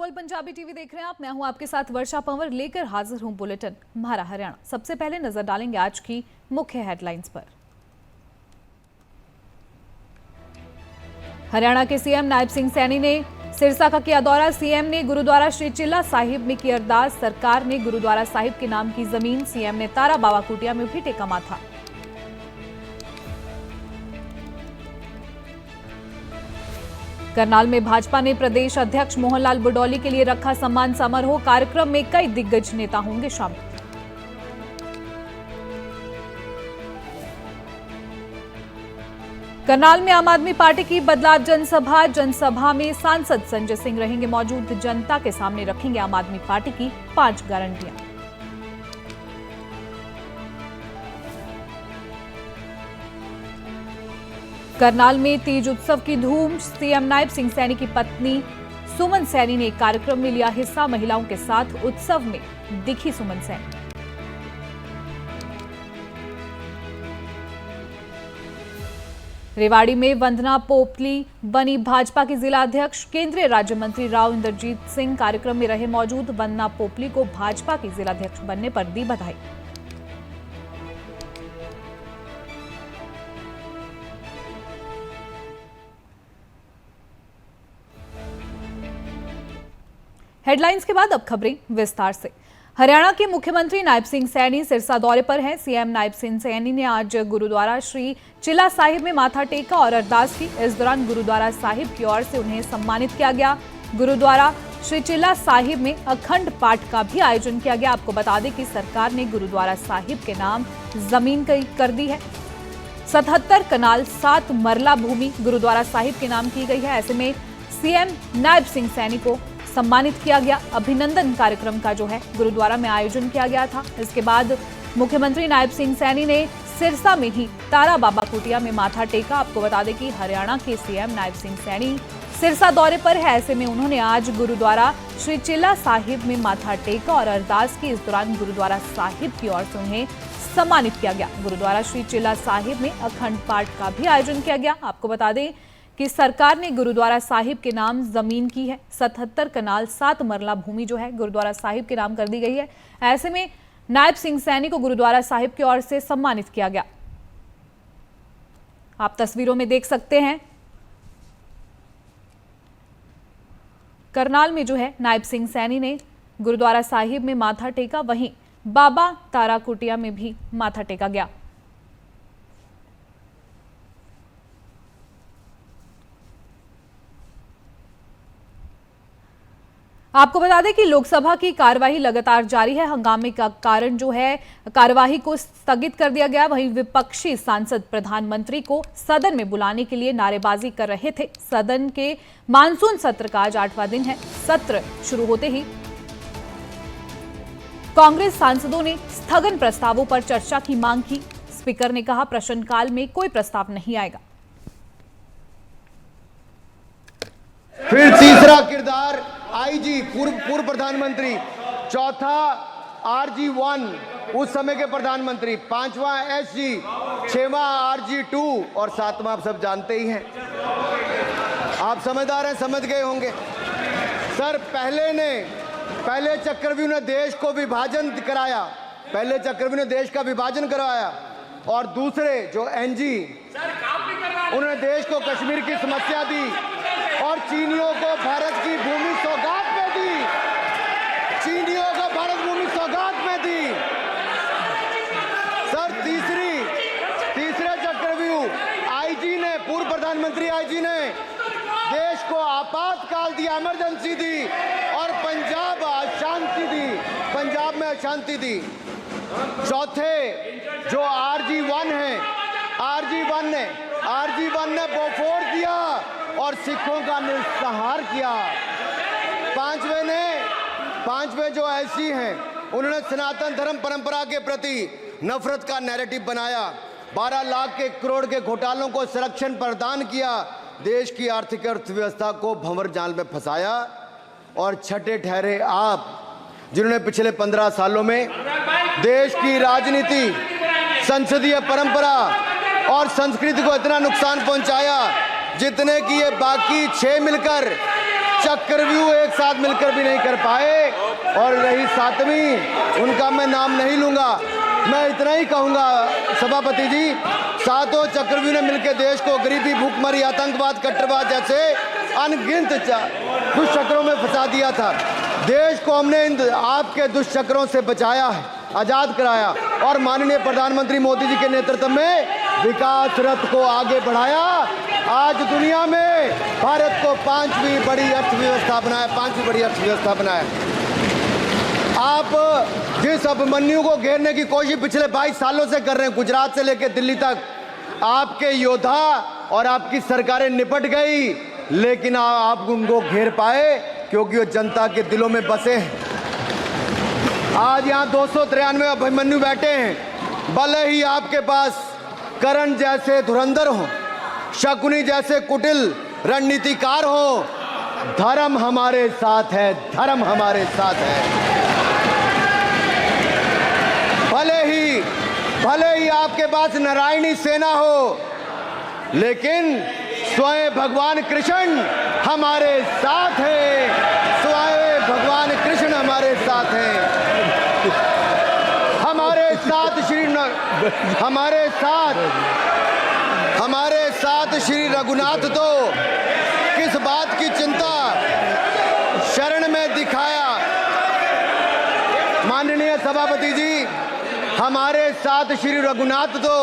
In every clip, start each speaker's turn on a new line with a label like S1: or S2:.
S1: Naval Punjabi TV देख रहे हैं आप। मैं हूं आपके साथ वर्षा पंवर, लेकर हाजिर हूं बुलेटिन हमारा हरियाणा। सबसे पहले नजर डालेंगे आज की मुख्य हेडलाइंस पर। हरियाणा के सीएम नायब सिंह सैनी ने सिरसा का किया दौरा। सीएम ने गुरुद्वारा श्री चिल्ला साहिब में की अरदास। सरकार ने गुरुद्वारा साहिब के नाम की जमीन। सीएम ने तारा बाबा कुटिया में भी टेका माथा। करनाल में भाजपा ने प्रदेश अध्यक्ष मोहनलाल बुडौली के लिए रखा सम्मान समारोह। कार्यक्रम में कई दिग्गज नेता होंगे शामिल। करनाल में आम आदमी पार्टी की बदलाव जनसभा में सांसद संजय सिंह रहेंगे मौजूद। जनता के सामने रखेंगे आम आदमी पार्टी की 5 गारंटियां। करनाल में तीज उत्सव की धूम। सीएम नायब सिंह सैनी की पत्नी सुमन सैनी ने कार्यक्रम में लिया हिस्सा। महिलाओं के साथ उत्सव में दिखी सुमन सैनी। रेवाड़ी में वंदना पोपली बनी भाजपा की जिला अध्यक्ष। केंद्रीय राज्य मंत्री राव इंद्रजीत सिंह कार्यक्रम में रहे मौजूद। वंदना पोपली को भाजपा की जिला अध्यक्ष बनने पर दी बधाई। हेडलाइंस के बाद अब खबरें विस्तार से। हरियाणा के मुख्यमंत्री नायब सिंह सैनी सिरसा दौरे पर हैं। सीएम नायब सिंह सैनी ने आज गुरुद्वारा श्री चिल्ला साहिब में माथा टेका और अरदास की। इस दौरान गुरुद्वारा साहिब की ओर से उन्हें सम्मानित किया गया। गुरुद्वारा श्री चिल्ला साहिब में अखंड पाठ का भी आयोजन किया गया। आपको बता दें कि सरकार ने गुरुद्वारा साहिब के नाम जमीन कर दी है। 77 कनाल 7 मरला भूमि गुरुद्वारा साहिब के नाम की गई है। ऐसे में सीएम नायब सिंह सैनी को सम्मानित किया गया। अभिनंदन कार्यक्रम का जो है गुरुद्वारा में आयोजन किया गया था। इसके बाद मुख्यमंत्री नायब सिंह सैनी ने सिरसा में ही तारा बाबा कुटिया में माथा टेका। आपको बता दें कि हरियाणा के सीएम नायब सिंह सैनी सिरसा दौरे पर है। ऐसे में उन्होंने आज गुरुद्वारा श्री चिल्ला साहिब में माथा टेका और अरदास की। इस दौरान गुरुद्वारा साहिब की ओर से उन्हें सम्मानित किया गया। गुरुद्वारा श्री चिल्ला साहिब में अखंड पाठ का भी आयोजन किया गया। आपको बता दें कि सरकार ने गुरुद्वारा साहिब के नाम जमीन की है। 77 कनाल 7 मरला भूमि जो है गुरुद्वारा साहिब के नाम कर दी गई है। ऐसे में नायब सिंह सैनी को गुरुद्वारा साहिब की ओर से सम्मानित किया गया। आप तस्वीरों में देख सकते हैं करनाल में जो है नायब सिंह सैनी ने गुरुद्वारा साहिब में माथा टेका। वहीं बाबा तारा कुटिया में भी माथा टेका गया। आपको बता दें कि लोकसभा की कार्यवाही लगातार जारी है। हंगामे का कारण जो है कार्यवाही को स्थगित कर दिया गया। वहीं विपक्षी सांसद प्रधानमंत्री को सदन में बुलाने के लिए नारेबाजी कर रहे थे। सदन के मानसून सत्र का आज 8वां दिन है। सत्र शुरू होते ही कांग्रेस सांसदों ने स्थगन प्रस्तावों पर चर्चा की मांग की। स्पीकर ने कहा प्रश्नकाल में कोई प्रस्ताव नहीं आएगा।
S2: फिर तीसरा किरदार आईजी पूर्व प्रधानमंत्री, चौथा RG1 उस समय के प्रधानमंत्री, 5वां SG, 6वां RG2 और 7वां आप सब जानते ही हैं। आप समझदार हैं, समझ गए होंगे। सर पहले चक्रव्यूह ने देश को विभाजन कराया। पहले चक्रव्यूह ने देश का विभाजन करवाया और दूसरे जो NG उन्होंने देश को कश्मीर की समस्या दी और चीनियों को भारत की भूमि सौगात में दी। चीनियों को भारत भूमि सौगात में दी। सर तीसरे चक्रव्यूह आईजी ने, पूर्व प्रधानमंत्री आईजी ने देश को आपातकाल दी, इमरजेंसी दी और पंजाब में अशांति दी। चौथे जो RG1 है, RG1 ने बोफोर दिया और सिखों का निस्सहार किया। पांचवें जो ऐसी हैं उन्होंने सनातन धर्म परंपरा के प्रति नफरत का नैरेटिव बनाया। 12 लाख के करोड़ के घोटालों को संरक्षण प्रदान किया। देश की आर्थिक अर्थव्यवस्था को भंवर जाल में फंसाया। और छठे ठहरे आप, जिन्होंने पिछले 15 सालों में देश की राजनीति, संसदीय परंपरा और संस्कृति को इतना नुकसान पहुंचाया जितने कि ये बाकी 6 मिलकर चक्रव्यूह एक साथ मिलकर भी नहीं कर पाए। और रही 7वीं, उनका मैं नाम नहीं लूंगा, मैं इतना ही कहूंगा सभापति जी, 7 चक्रव्यूह ने मिलकर देश को गरीबी, भूखमरी, आतंकवाद, कट्टरवाद जैसे अनगिनत दुष्चक्रों में फंसा दिया था। देश को हमने इन आपके दुष्चक्रों से बचाया है, आजाद कराया और माननीय प्रधानमंत्री मोदी जी के नेतृत्व में विकास रथ को आगे बढ़ाया। आज दुनिया में भारत को 5वीं बड़ी अर्थव्यवस्था बनाया, 5वीं बड़ी अर्थव्यवस्था बनाया। आप जिस अभिमन्यु को घेरने की कोशिश पिछले 22 सालों से कर रहे हैं, गुजरात से लेकर दिल्ली तक, आपके योद्धा और आपकी सरकारें निपट गई, लेकिन आप उनको घेर पाए क्योंकि वो जनता के दिलों में बसे हैं। आज यहाँ 293 अभिमन्यु बैठे हैं, भले ही आपके पास करण जैसे धुरंधर हो, शकुनी जैसे कुटिल रणनीतिकार हो, धर्म हमारे साथ है, धर्म हमारे साथ है। भले ही आपके पास नारायणी सेना हो, लेकिन स्वयं भगवान कृष्ण हमारे साथ है, स्वयं भगवान कृष्ण हमारे साथ है। हमारे साथ श्री रघुनाथ तो किस बात की चिंता शरण में दिखाया। माननीय सभापति जी, हमारे साथ श्री रघुनाथ तो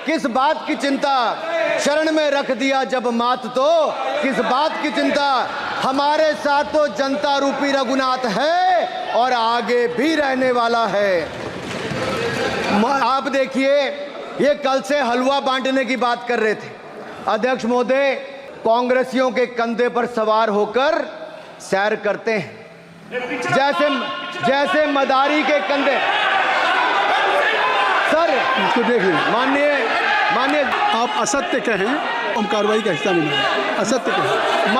S2: किस बात की चिंता शरण में रख दिया जब मात, तो किस बात की चिंता। हमारे साथ तो जनता रूपी रघुनाथ है और आगे भी रहने वाला है। आप देखिए, ये कल से हलवा बांटने की बात कर रहे थे। अध्यक्ष महोदय, कांग्रेसियों के कंधे पर सवार होकर सैर करते हैं, जैसे मदारी के कंधे। सर
S3: इसको देख लीजिए।
S2: माननीय
S3: आप असत्य कहें, हम कार्रवाई का हिस्सा नहीं है। असत्य कहें।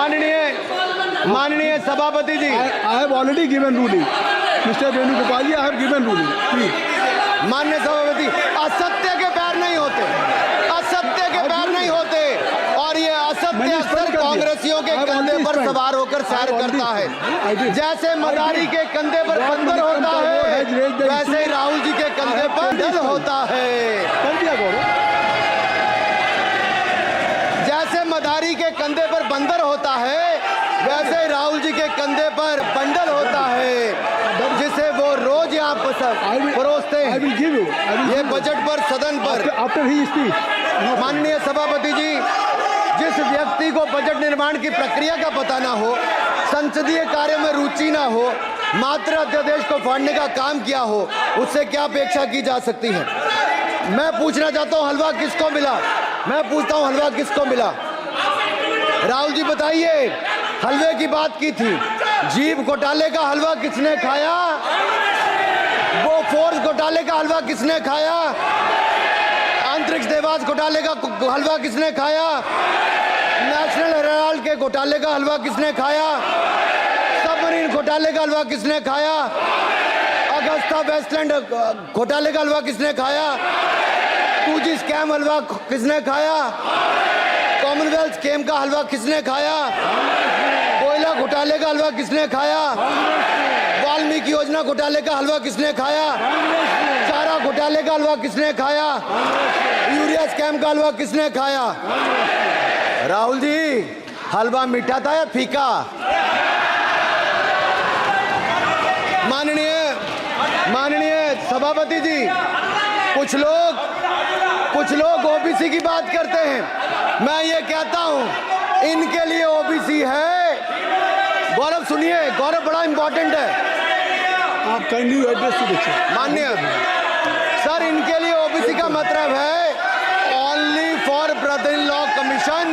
S2: माननीय सभापति जी,
S3: I have already given ruling, mister Venugopal, I have given ruling, please.
S2: माननीय सभापति, असत्य के पैर नहीं होते, असत्य के पैर नहीं होते, और ये असत्य अक्सर कांग्रेसियों के कंधे पर सवार होकर सैर करता है। जैसे मदारी के कंधे पर बंदर होता है, वैसे ही राहुल जी के कंधे पर दल होता है।
S3: कर दिया गौरव।
S2: जैसे मदारी के कंधे पर बंदर होता है, वैसे ही राहुल जी के कंधे पर बंडल होता है, जिसे वो रोज यहाँ परोसते हैं। ये बजट पर, सदन पर।
S3: After he speech.
S2: माननीय सभापति जी, जिस व्यक्ति को बजट निर्माण की प्रक्रिया का पता ना हो, संसदीय कार्य में रुचि ना हो, मात्र अध्यादेश को फाड़ने का काम किया हो, उससे क्या अपेक्षा की जा सकती है। मैं पूछना चाहता हूँ, हलवा किसको मिला? मैं पूछता हूँ, हलवा किसको मिला? राहुल जी बताइए, हलवे की बात की थी, जीभ घोटाले का हलवा किसने खाया? वो फोर्स घोटाले का हलवा किसने खाया? अंतरिक्ष देवास घोटाले का हलवा किसने खाया? नेशनल हेराल्ड के घोटाले का हलवा किसने खाया? सबमरीन घोटाले का हलवा किसने खाया? अगस्ता वेस्टलैंड घोटाले का हलवा किसने खाया? 2G स्कैम हलवा किसने खाया? कॉमनवेल्थ स्कीम का हलवा किसने खाया? कोयला घोटाले का हलवा किसने खाया? वाल्मीकि योजना घोटाले का हलवा किसने खाया? चारा घोटाले का हलवा किसने खाया? यूरिया स्कैम का हलवा किसने खाया? राहुल जी, हलवा मीठा था या फीका? माननीय सभापति जी, कुछ लोग ओबीसी की बात करते हैं। मैं ये कहता हूं, इनके लिए ओबीसी है। गौरव सुनिए, गौरव बड़ा इंपॉर्टेंट है।
S3: आप kindly address to the chair.
S2: माननीय सर, इनके लिए ओबीसी का मतलब है only for brother in law commission,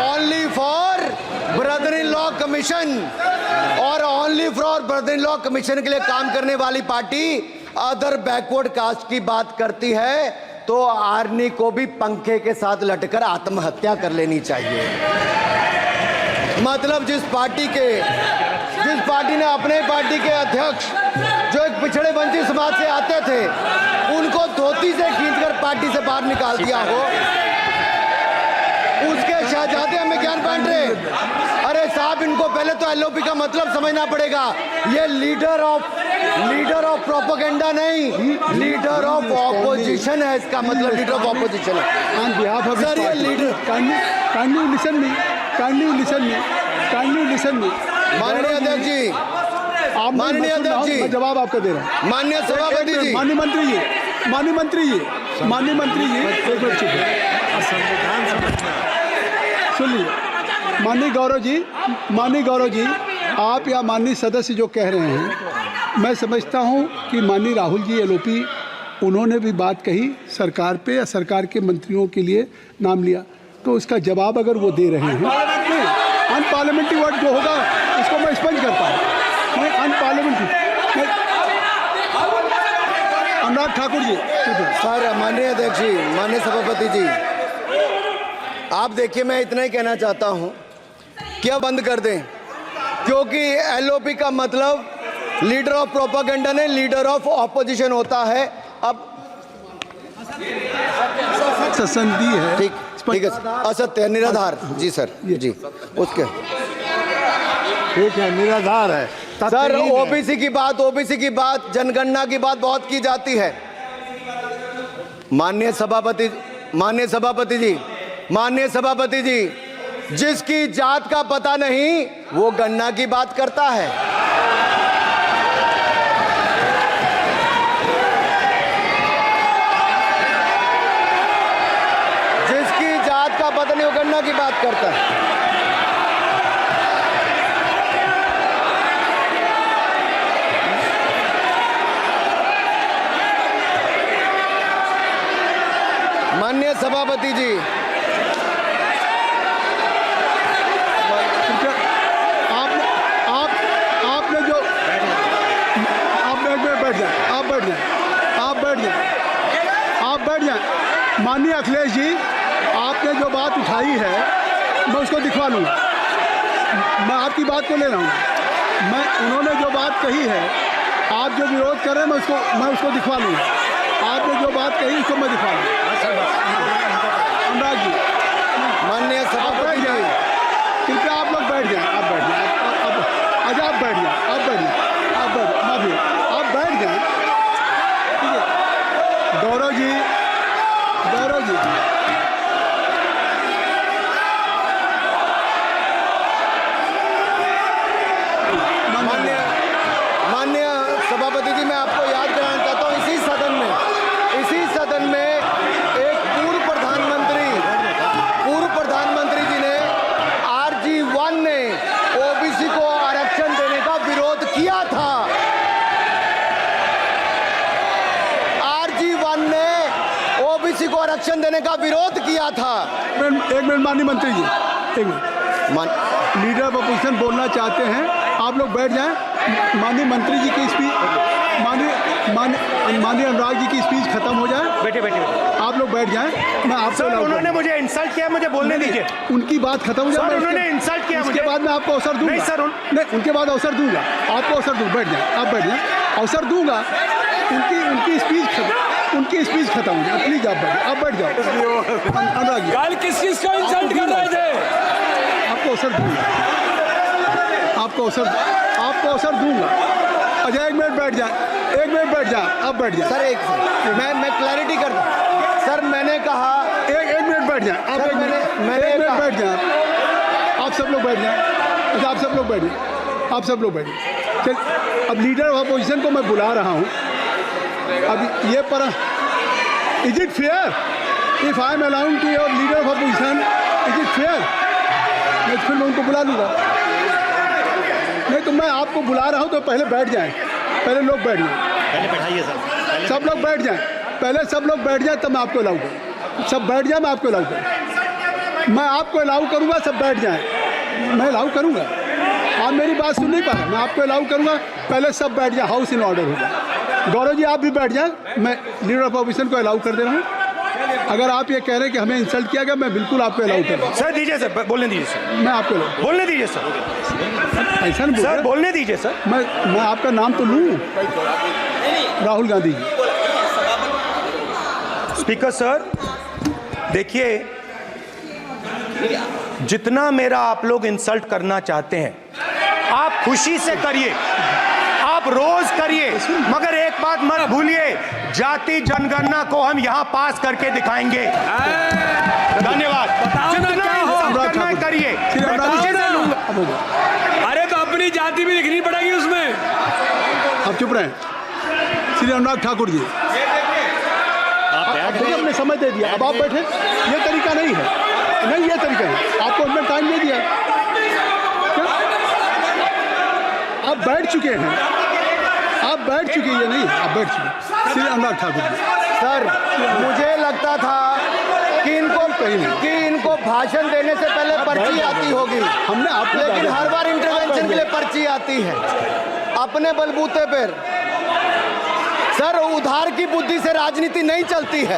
S2: only for brother in law commission. और only for brother in law commission के लिए काम करने वाली पार्टी अदर बैकवर्ड कास्ट की बात करती है, तो आर्मी को भी पंखे के साथ लटकर आत्महत्या कर लेनी चाहिए। मतलब जिस पार्टी ने अपने पार्टी के अध्यक्ष जो एक पिछड़े वंचित समाज से आते थे, उनको धोती से खींचकर पार्टी से बाहर निकाल दिया हो, उसके क्या चाहते हैं हमें ज्ञान बांट रहे? अरे साहब, इनको पहले तो एलओपी का मतलब समझना पड़ेगा। ये लीडर ऑफ प्रोपेगेंडा नहीं, लीडर ऑफ ऑपोजिशन है। इसका मतलब लीडर ऑफ ऑपोजिशन है।
S3: On behalf of
S2: Sir, ये leader-
S3: kindly listen me.
S2: माननीय अध्यक्ष जी,
S3: आप
S2: माननीय अध्यक्ष जी,
S3: मैं जवाब आपको दे रहा हूँ।
S2: माननीय सभापति जी,
S3: माननीय मंत्री जी, एक मिनट चुप सुनिए। माननीय गौरव जी, आप या माननीय सदस्य जो कह रहे हैं, मैं समझता हूं कि माननीय राहुल जी एलओपी उन्होंने भी बात कही सरकार पे या सरकार के मंत्रियों के लिए नाम लिया, तो उसका जवाब अगर वो दे रहे हैं, अनपार्लियामेंट्री वर्ड जो होगा उसको मैं स्पंज करता हूँ। मैं अनपार्लियामेंट्री अनुराग ठाकुर जी।
S2: सर, माननीय अध्यक्ष जी, माननीय सभापति जी, आप देखिए, मैं इतना ही कहना चाहता हूं कि अब बंद कर दें, क्योंकि एलओपी का मतलब लीडर ऑफ प्रोपेगेंडा नहीं, लीडर ऑफ ऑपोजिशन होता है। अब
S3: संधि है,
S2: ठीक है, असत्य, निराधार। जी सर, जी, उसके
S4: ठीक है, निराधार है
S2: सर। ओबीसी की बात, जनगणना की बात बहुत की जाती है। माननीय सभापति जी, जिसकी जात का पता नहीं वो गणना की बात करता है। जिसकी जात का पता नहीं वो गणना की बात करता है। माननीय सभापति जी,
S3: आपने जो आप बैठ जाएं। माननीय अखिलेश जी, आपने जो बात उठाई है मैं उसको दिखवा लूँगा। मैं आपकी बात को ले रहा हूँ। उन्होंने जो बात कही है, आप जो विरोध कर रहे हैं, मैं उसको दिखवा लूँगा। आपने जो बात कही उसको मैं दिखवा लूँगा। अनुराग जी,
S2: माननीय सभापति जी,
S3: कृपया आप लोग बैठ जाएं। आप बैठ जाएं। अच्छा, आप बैठ जाएं। ठीक है। गौरव जी,
S2: माननीय सभापति जी, मैं आपको याद कराना चाहता हूँ, इसी सदन में एक पूर्व प्रधानमंत्री जी ने RG1 ने ओबीसी को आरक्षण देने का विरोध किया था। RG1 ने ओबीसी को आरक्षण देने का विरोध किया था।
S3: एक मिनट माननीय मंत्री जी, एक मिनट। लीडर ऑफ अपोजिशन बोलना चाहते हैं, आप लोग बैठ जाएं। माननीय मंत्री जी की स्पीच, माननीय अनुराग जी की स्पीच खत्म हो जाए।
S4: बैठे
S3: आप लोग बैठ जाएं। मैं आपको
S4: सर, उन्होंने मुझे इंसल्ट किया, मुझे बोलने दीजिए।
S3: उनकी बात खत्म हो जाए।
S4: सर, उन्होंने इंसल्ट किया मुझे।
S3: उसके बाद मैं आपको अवसर दूंगा।
S4: नहीं सर,
S3: नहीं, उनके बाद अवसर दूंगा। आपको अवसर दूंगा। बैठ जाएं, आप बैठ जाएं, अवसर दूंगा। उनकी स्पीच खत्म हो जाए। प्लीज आप बैठ जाओ। अनुराग जी,
S5: कल किस को इंसल्ट कर रहे थे?
S3: आपको अवसर दूंगा। अच्छा, एक मिनट बैठ जाए। आप बैठ जाए।
S2: सर, मैं क्लैरिटी कर दूं। सर, मैंने कहा
S3: एक मिनट बैठ जाए। आप
S2: सर,
S3: एक मिनट बैठ जाए। आप सब लोग बैठ जाए। अच्छा, आप सब लोग बैठ जाए। चल, अब लीडर ऑफ अपोजिशन को मैं बुला रहा हूँ। अब ये पर is it fair if I am allowed to your leader of opposition? Is it fair? मैं फिर मैं उनको बुला लूँगा। नहीं तो मैं आपको बुला रहा हूँ, तो पहले बैठ जाएं। पहले लोग बैठ जाएं।
S4: पहले बैठाइए सर।
S3: सब लोग बैठ जाएं। पहले सब लोग बैठ जाएं, तब मैं आपको अलाउ करूँ। सब बैठ जाए, मैं आपको अलाउ करूँ। मैं आपको अलाउ करूँगा, सब बैठ जाएं। मैं अलाउ करूँगा। आप मेरी बात सुन नहीं पा रहे। मैं आपको अलाउ करूँगा, पहले सब बैठ जाए। हाउस इन ऑर्डर होगा। गौरव जी, आप भी बैठ जाएं। मैं लीडर ऑफ अपोजिशन को अलाउ कर दे रहा हूँ। अगर आप ये कह रहे हैं कि हमें इंसल्ट किया गया, मैं बिल्कुल आपको अलाउ कर रहा हूँ।
S4: सर दीजिए सर, बोलने दीजिए सर।
S3: मैं आपको
S4: बोलने दीजिए सर।
S3: ऐसा नहीं
S4: सर, बोलने दीजिए सर।
S3: मैं आपका नाम तो लूँ। राहुल गांधी जी।
S4: स्पीकर सर, देखिए, जितना मेरा आप लोग इंसल्ट करना चाहते हैं आप खुशी से करिए, आप रोज करिए, मगर एक बात मत भूलिए, जाति जनगणना को हम यहां पास करके दिखाएंगे। धन्यवाद। जितना इंसल्ट करना है करिए, मैं खुशी से लूंगा।
S5: अरे तो अपनी जाति भी लिखनी पड़ेगी उसमें।
S3: आप चुप रहें। श्री अनुराग ठाकुर जी, हमने समय दे दिया, अब आप बैठे। ये तरीका नहीं है, नहीं ये तरीका है। आपको हमने टाइम दे दिया, आप बैठ चुके हैं, आप बैठ चुके हैं। नहीं, आप बैठ चुके। श्री अनुराग ठाकुर जी,
S2: सर मुझे लगता था कि इनको भाषण देने से पहले पर्ची आती होगी,
S3: हमने आप
S2: लेकिन हर बार इंटरवेंशन के लिए पर्ची आती है अपने बलबूते पर। सर उधार की बुद्धि से राजनीति नहीं चलती है,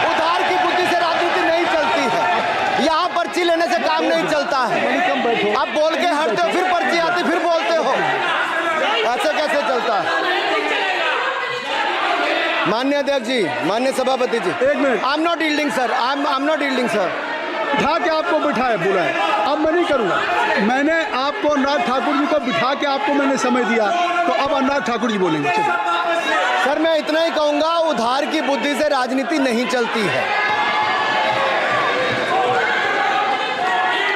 S2: उधार की बुद्धि से राजनीति नहीं चलती है। यहाँ पर्ची लेने से काम नहीं चलता है। आप बोल के हटते हो, फिर पर्ची आती, फिर बोलते हो, ऐसे कैसे चलता है? माननीय अध्यक्ष जी, माननीय सभापति जी,
S3: एक minute.
S2: I am not yielding sir, I am not yielding sir.
S3: बिठा के आपको बिठाया, बोला है, अब मैं नहीं करूँगा। मैंने आपको अनुराग ठाकुर जी को बिठा के आपको मैंने समय दिया, तो अब अनुराग ठाकुर जी बोलेंगे।
S2: सर मैं इतना ही कहूंगा, उधार की बुद्धि से राजनीति नहीं चलती है।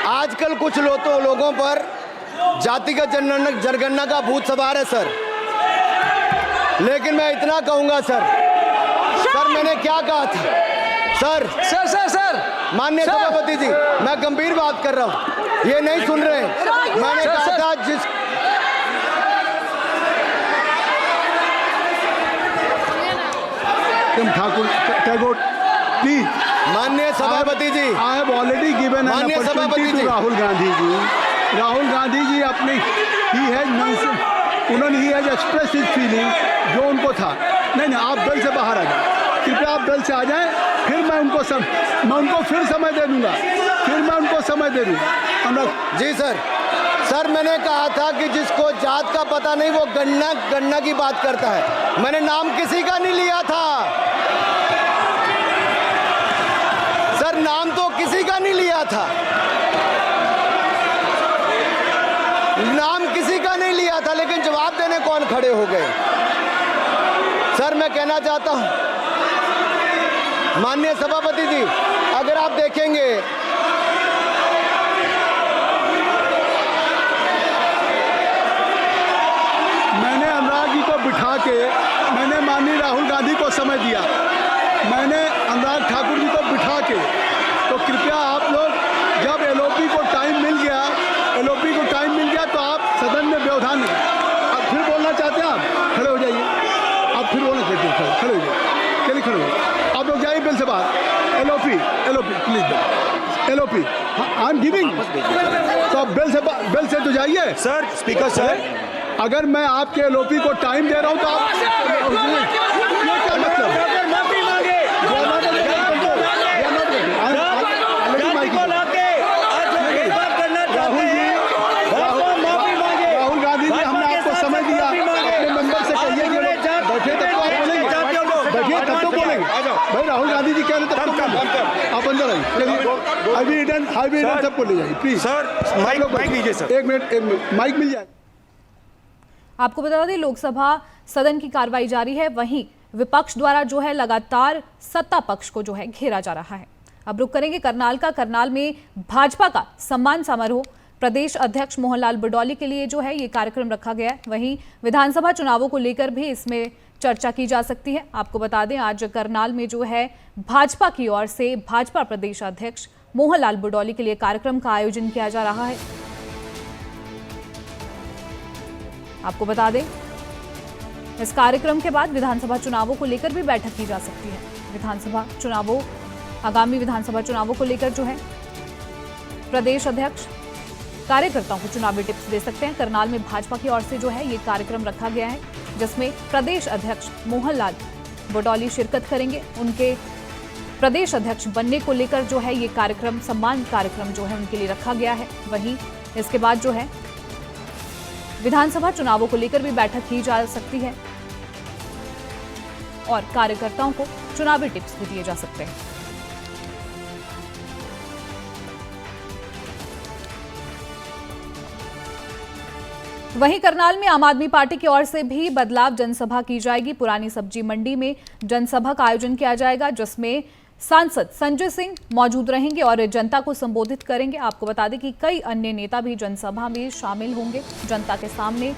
S2: आजकल कुछ लोगों पर जातिगत जनगणना का भूत सवार है सर, लेकिन मैं इतना कहूंगा सर मैंने क्या कहा था सर माननीय सभापति जी, मैं गंभीर बात कर रहा हूं, ये नहीं सुन रहे। मैंने कहा था
S3: ठाकुर टैगोर प्लीज।
S2: माननीय सभापति जी,
S3: I have already given an opportunity to Rahul Gandhi ji. Rahul Gandhi ji अपनी उन्होंने एक्सप्रेस हिज फीलिंग जो उनको था। नहीं, आप बेल से बाहर आ जाए, कृपया आप बेल से आ जाएं, फिर मैं उनको फिर समय दे दूंगा।
S2: जी सर मैंने कहा था कि जिसको जात का पता नहीं वो गणना की बात करता है। मैंने नाम किसी का नहीं लिया था सर, नाम तो किसी का नहीं लिया था, नाम किसी का नहीं लिया था, लेकिन जवाब देने कौन खड़े हो गए? सर मैं कहना चाहता हूं माननीय सभापति जी, अगर आप देखेंगे
S3: मैंने अनुराग जी को बिठा के मैंने माननीय राहुल गांधी को समय दिया, मैंने अनुराग ठाकुर जी को बिठा के, तो कृपया आप लोग जब एलओपी को टाइम मिल गया तो आप सदन में व्यवधान अब फिर बोलना चाहते हैं, आप खड़े हो जाइए, आप फिर बोलना चाहते हैं, खड़े हो जाइए, चलिए खड़े हो, आप लोग जाइए बिल से बाहर। LOP please, LOP I am giving, तो आप बिल से तो जाइए।
S4: सर स्पीकर सर,
S3: अगर मैं आपके एलओपी को टाइम दे रहा हूं तो आप ये क्या मतलब? राहुल गांधी जी, हमने आपको समय दिया, अपने मेंबर से कहिए कि बैठे तब तो आप बोलेंगे, बैठिए तब तो बोलेंगे भाई। राहुल गांधी जी कह रहे तब तो आप अंदर आइए, अभी सबको ले जाइए प्लीज।
S4: सर माइक लीजिए सर,
S3: एक मिनट माइक मिल जाए।
S1: आपको बता दें, लोकसभा सदन की कार्रवाई जारी है, वहीं विपक्ष द्वारा जो है लगातार सत्ता पक्ष को जो है घेरा जा रहा है। अब रुक करेंगे करनाल में भाजपा का सम्मान समारोह, प्रदेश अध्यक्ष मोहनलाल बडौली के लिए जो है ये कार्यक्रम रखा गया है। वहीं विधानसभा चुनावों को लेकर भी इसमें चर्चा की जा सकती है। आपको बता दें, आज करनाल में जो है भाजपा की ओर से भाजपा प्रदेश अध्यक्ष मोहनलाल बडौली के लिए कार्यक्रम का आयोजन किया जा रहा है। आपको बता दें, इस कार्यक्रम के बाद विधानसभा चुनावों को लेकर भी बैठक की जा सकती है। आगामी विधानसभा चुनावों को लेकर जो है प्रदेश अध्यक्ष कार्यकर्ताओं को चुनावी टिप्स दे सकते हैं। करनाल में भाजपा की ओर से जो है ये कार्यक्रम रखा गया है, जिसमें प्रदेश अध्यक्ष मोहनलाल बडौली शिरकत करेंगे। उनके प्रदेश अध्यक्ष बनने को लेकर जो है ये कार्यक्रम, सम्मान कार्यक्रम जो है उनके लिए रखा गया है। वहीं इसके बाद जो है विधानसभा चुनावों को लेकर भी बैठक की जा सकती है और कार्यकर्ताओं को चुनावी टिप्स भी दिए जा सकते हैं। वहीं करनाल में आम आदमी पार्टी की ओर से भी बदलाव जनसभा की जाएगी। पुरानी सब्जी मंडी में जनसभा का आयोजन किया जाएगा, जिसमें सांसद संजय सिंह मौजूद रहेंगे और जनता को संबोधित करेंगे। आपको बता दें कि कई अन्य नेता भी जनसभा में शामिल होंगे। जनता के सामने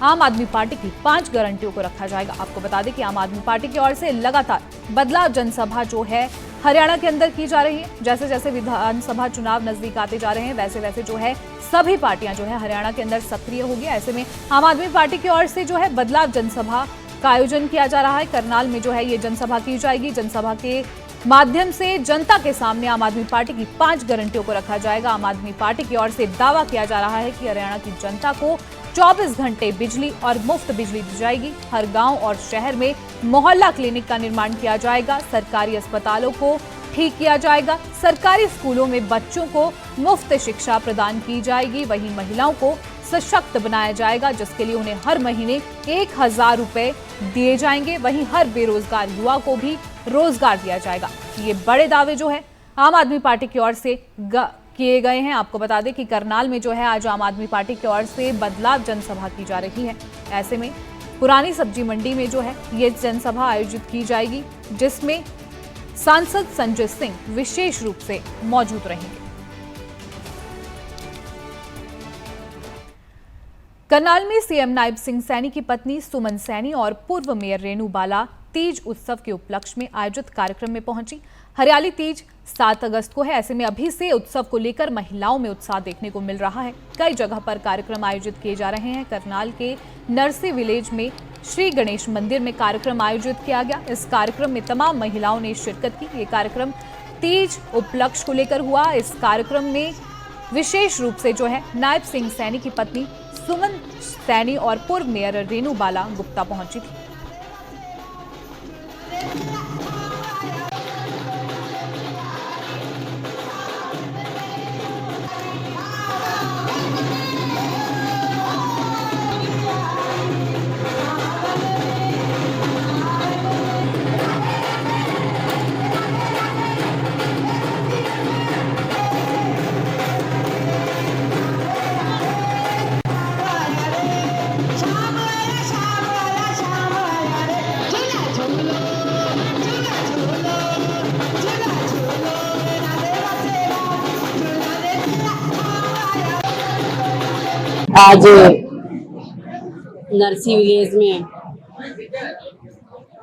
S1: आम आदमी पार्टी की 5 गारंटियों को रखा जाएगा। आपको बता दें कि आम आदमी पार्टी की ओर से लगातार बदलाव जनसभा जो है हरियाणा के अंदर की जा रही है। जैसे जैसे विधानसभा चुनाव नजदीक आते जा रहे हैं, वैसे वैसे जो है सभी पार्टियां जो है हरियाणा के अंदर सक्रिय होगी। ऐसे में आम आदमी पार्टी की ओर से जो है बदलाव जनसभा का आयोजन किया जा रहा है। करनाल में जो है ये जनसभा की जाएगी। जनसभा के माध्यम से जनता के सामने आम आदमी पार्टी की 5 गारंटियों को रखा जाएगा। आम आदमी पार्टी की ओर से दावा किया जा रहा है कि हरियाणा की जनता को 24 घंटे बिजली और मुफ्त बिजली दी जाएगी। हर गांव और शहर में मोहल्ला क्लिनिक का निर्माण किया जाएगा। सरकारी अस्पतालों को ठीक किया जाएगा। सरकारी स्कूलों में बच्चों को मुफ्त शिक्षा प्रदान की जाएगी। वहीं महिलाओं को सशक्त बनाया जाएगा, जिसके लिए उन्हें हर महीने 1000 रुपए दिए जाएंगे। वहीं हर बेरोजगार युवा को भी रोजगार दिया जाएगा। ये बड़े दावे जो है आम आदमी पार्टी की ओर से किए गए हैं। आपको बता दें कि करनाल में जो है आज आम आदमी पार्टी की ओर से बदलाव जनसभा की जा रही है। ऐसे में पुरानी सब्जी मंडी में जो है ये जनसभा आयोजित की जाएगी, जिसमें सांसद संजय सिंह विशेष रूप से मौजूद रहेंगे। करनाल में सीएम नायब सिंह सैनी की पत्नी सुमन सैनी और पूर्व मेयर रेणु बाला तीज उत्सव के उपलक्ष्य में आयोजित कार्यक्रम में पहुंची। हरियाली तीज 7 अगस्त को है। ऐसे में अभी से उत्सव को लेकर महिलाओं में उत्साह देखने को मिल रहा है। कई जगह पर कार्यक्रम आयोजित किए जा रहे हैं। करनाल के नरसी विलेज में श्री गणेश मंदिर में कार्यक्रम आयोजित किया गया। इस कार्यक्रम में तमाम महिलाओं ने शिरकत की। ये कार्यक्रम तीज उपलक्ष्य को लेकर हुआ। इस कार्यक्रम में विशेष रूप से जो है नायब सिंह सैनी की पत्नी सुमन सैनी और पूर्व मेयर रेणु बाला गुप्ता पहुंची थी।
S6: आज नरसी विलेज में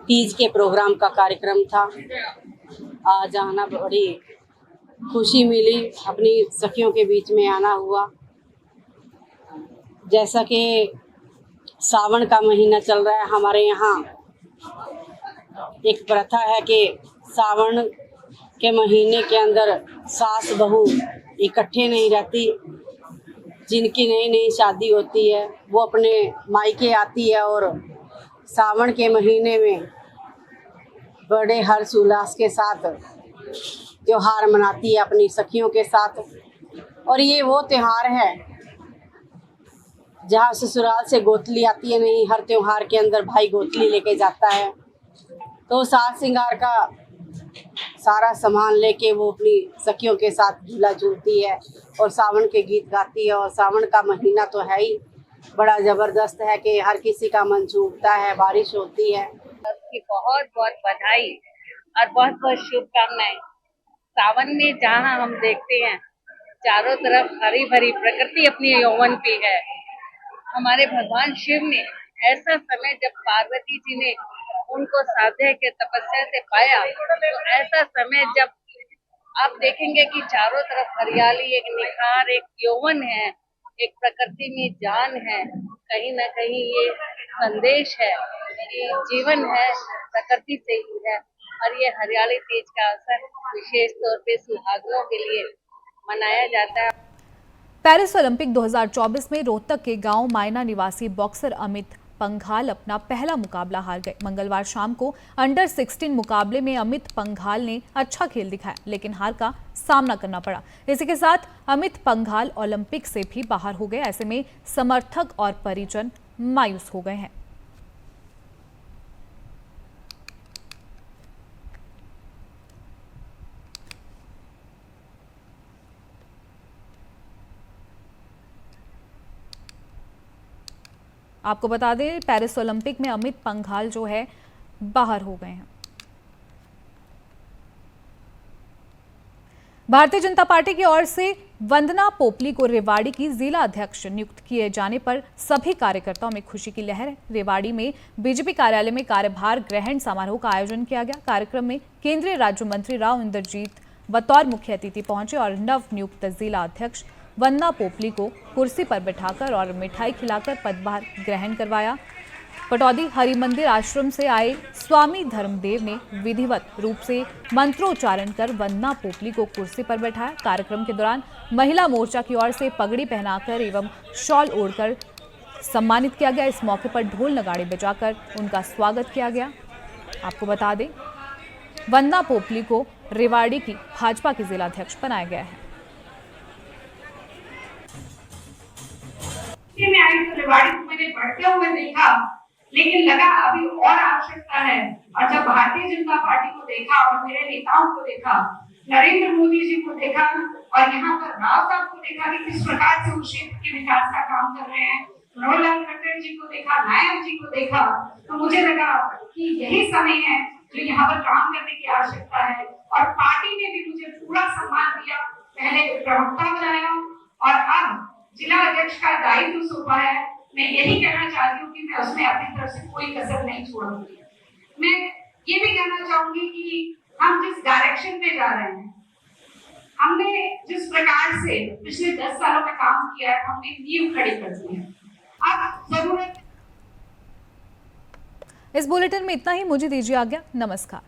S6: तीज के प्रोग्राम का कार्यक्रम था। आज आना बड़ी खुशी मिली, अपनी सखियों के बीच में आना हुआ। जैसा कि सावन का महीना चल रहा है, हमारे यहाँ एक प्रथा है कि सावन के महीने के अंदर सास बहू इकट्ठे नहीं रहती। जिनकी नई नई शादी होती है वो अपने मायके आती है और सावन के महीने में बड़े हर्ष उल्लास के साथ त्योहार मनाती है अपनी सखियों के साथ। और ये वो त्योहार है जहाँ ससुराल से गोतली आती है, नहीं हर त्योहार के अंदर भाई गोतली लेके जाता है। तो साज श्रृंगार का सारा सामान लेके वो अपनी सखियों के साथ झूला झूलती है और सावन के गीत गाती है। और सावन का महीना तो है ही बड़ा ज़बरदस्त है कि हर किसी का मन झूमता है, बारिश होती है।
S7: आपकी बहुत बहुत बधाई और बहुत बहुत शुभकामनाएं। सावन में जहाँ हम देखते हैं चारों तरफ हरी भरी प्रकृति अपनी यौवन पे है। हमारे भगवान शिव ने ऐसा समय जब पार्वती जी ने उनको साध्य के तपस्या से पाया, तो ऐसा समय जब आप देखेंगे कि चारों तरफ हरियाली, एक निखार, एक यौवन है, एक प्रकृति में जान है। कहीं ना कहीं ये संदेश है कि जीवन है प्रकृति से ही है। और ये हरियाली तीज का अवसर विशेष तौर पे सुहागिनों के लिए मनाया जाता है।
S1: पेरिस ओलंपिक 2024 में रोहतक के गांव मायना निवासी बॉक्सर अमित पंघाल अपना पहला मुकाबला हार गए। मंगलवार शाम को अंडर 16 मुकाबले में अमित पंघाल ने अच्छा खेल दिखाया, लेकिन हार का सामना करना पड़ा। इसी के साथ अमित पंघाल ओलंपिक से भी बाहर हो गए। ऐसे में समर्थक और परिजन मायूस हो गए हैं। आपको बता दें पेरिस ओलंपिक में अमित पंघाल जो है बाहर हो गए हैं। भारतीय जनता पार्टी की ओर से वंदना पोपली को रेवाड़ी की जिला अध्यक्ष नियुक्त किए जाने पर सभी कार्यकर्ताओं में खुशी की लहर है। रेवाड़ी में बीजेपी कार्यालय में कार्यभार ग्रहण समारोह का आयोजन किया गया। कार्यक्रम में केंद्रीय राज्य मंत्री राव इंद्रजीत बतौर मुख्य अतिथि पहुंचे और नव नियुक्त जिला अध्यक्ष वंदना पोपली को कुर्सी पर बिठाकर और मिठाई खिलाकर पदभार ग्रहण करवाया। पटौदी हरिमंदिर आश्रम से आए स्वामी धर्मदेव ने विधिवत रूप से मंत्रोच्चारण कर वंदना पोपली को कुर्सी पर बैठाया। कार्यक्रम के दौरान महिला मोर्चा की ओर से पगड़ी पहनाकर एवं शॉल ओढ़कर सम्मानित किया गया। इस मौके पर ढोल नगाड़े बजाकर उनका स्वागत किया गया। आपको बता दें वंदना पोपली को रेवाड़ी की भाजपा की जिलाध्यक्ष बनाया गया है।
S8: में आई तो रेवाड़ी को मैंने बढ़ते हुए देखा, लेकिन लगा अभी और आवश्यकता है। और जब भारतीय जनता पार्टी को देखा और मेरे नेताओं को देखा, नरेंद्र मोदी जी को देखा और यहाँ पर राव साहब को देखा कि किस प्रकार से वो क्षेत्र के विकास का काम कर रहे हैं, मनोहर लाल खट्टर जी को देखा, नायक जी को देखा, तो मुझे लगा कि यही समय है जो यहाँ पर काम करने की आवश्यकता है। और पार्टी ने भी मुझे पूरा सम्मान दिया, पहले प्रवक्ता बनाया और अब जिला अध्यक्ष का दायित्व सौंपा है। मैं यही कहना चाहती हूँ कि मैं उसमें अपनी तरफ से कोई कसर नहीं छोड़ूंगी। मैं ये भी कहना चाहूंगी कि हम जिस डायरेक्शन में जा रहे हैं, हमने जिस प्रकार से पिछले 10 सालों में काम किया है, हमने नींव खड़ी कर दी है। अब जरूरत।
S1: इस बुलेटिन में इतना ही। मुझे दीजिए आज्ञा। नमस्कार।